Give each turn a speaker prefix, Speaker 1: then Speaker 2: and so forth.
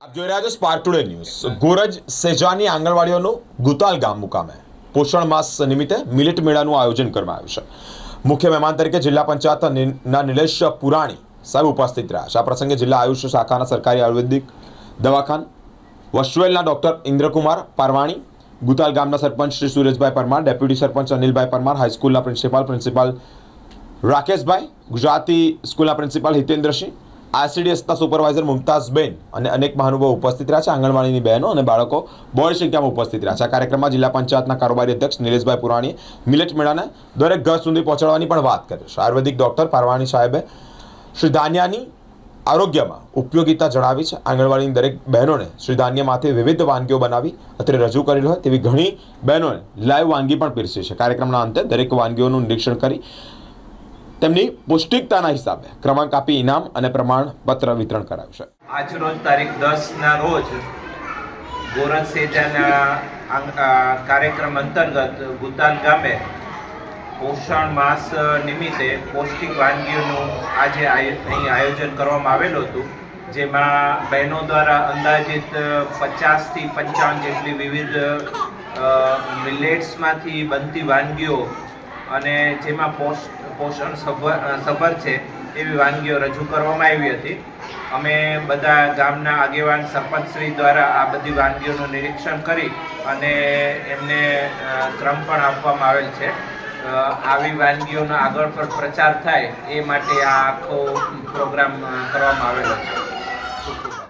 Speaker 1: આપ જોઈ રહ્યા છો સ્પાર્ક ટુડે ન્યૂઝ। ગોરજ સેજાની આંગણવાડીઓનું ગુતાલ ગામ મુકામે પોષણ માસ નિમિત્તે મિલેટ મેળાનું આયોજન કરવામાં આવ્યું છે। મુખ્ય મહેમાન તરીકે જિલ્લા પંચાયતના નિલેશ પુરાણી સાહેબ ઉપસ્થિત રહ્યા છે। આ પ્રસંગે જિલ્લા આયુષ શાખાના સરકારી આયુર્વેદિક દવાખાના વસ્વેલના ડોક્ટર ઇન્દ્રકુમાર પારવાણી, ગુતાલ ગામના સરપંચ શ્રી સુરેશભાઈ પરમાર, ડેપ્યુટી સરપંચ અનિલભાઈ પરમાર, હાઈસ્કૂલના પ્રિન્સિપાલ રાકેશભાઈ, ગુજરાતી સ્કૂલના પ્રિન્સિપાલ હિતેન્દ્રસિંહ, આઈસીડીએસના સુપરવાઇઝર મુમતાઝબેન અને અનેક મહાનુભાવો ઉપસ્થિત રહ્યા છે। આંગણવાડીની બહેનો અને બાળકો બહોળી સંખ્યામાં ઉપસ્થિત રહ્યા છે। આ કાર્યક્રમમાં જિલ્લા પંચાયતના કારોબારી અધ્યક્ષ નિલેશભાઈ પુરાણીએ મિલેટ મેળાને દરેક ઘર સુધી પહોંચાડવાની પણ વાત કરી છે। આયુર્વેદિક ડોક્ટર પારવાણી સાહેબે શ્રી ધાન્યાની આરોગ્યમાં ઉપયોગિતા જણાવી છે। આંગણવાડીની દરેક બહેનોને શ્રી ધાન્યમાંથી વિવિધ વાનગીઓ બનાવી અત્રે રજૂ કરેલ હોય તેવી ઘણી બહેનોએ લાઈવ વાનગી પણ પીરસી છે। કાર્યક્રમના અંતે દરેક વાનગીઓનું નિરીક્ષણ કરી તેમની પૌષ્ટિકતાના હિસાબે ક્રમાંક આપી ઇનામ અને પ્રમાણપત્ર વિતરણ કરાયું છે।
Speaker 2: આજરોજ તારીખ 10ના રોજ ગોરજ સેજાના કાર્યક્રમ અંતર્ગત ગુતાલ ગામે પોષણ માસ નિમિત્તે પૌષ્ટિક વાનગીઓનું આજે અહીં આયોજન કરવામાં આવેલું હતું, જેમાં બહેનો દ્વારા અંદાજિત 50થી 55 જેટલી વિવિધ મિલેટ્સમાંથી બનતી વાનગીઓ અને જેમાં પોષણ સભર છે એવી વાનગીઓ રજૂ કરવામાં આવી હતી। અમે બધા ગામના આગેવાન સરપંચશ્રી દ્વારા આ બધી વાનગીઓનું નિરીક્ષણ કરી અને એમને ક્રમ પણ આપવામાં આવેલ છે। આવી વાનગીઓનો આગળ પર પ્રચાર થાય એ માટે આ આખો પ્રોગ્રામ કરવામાં આવેલો છે।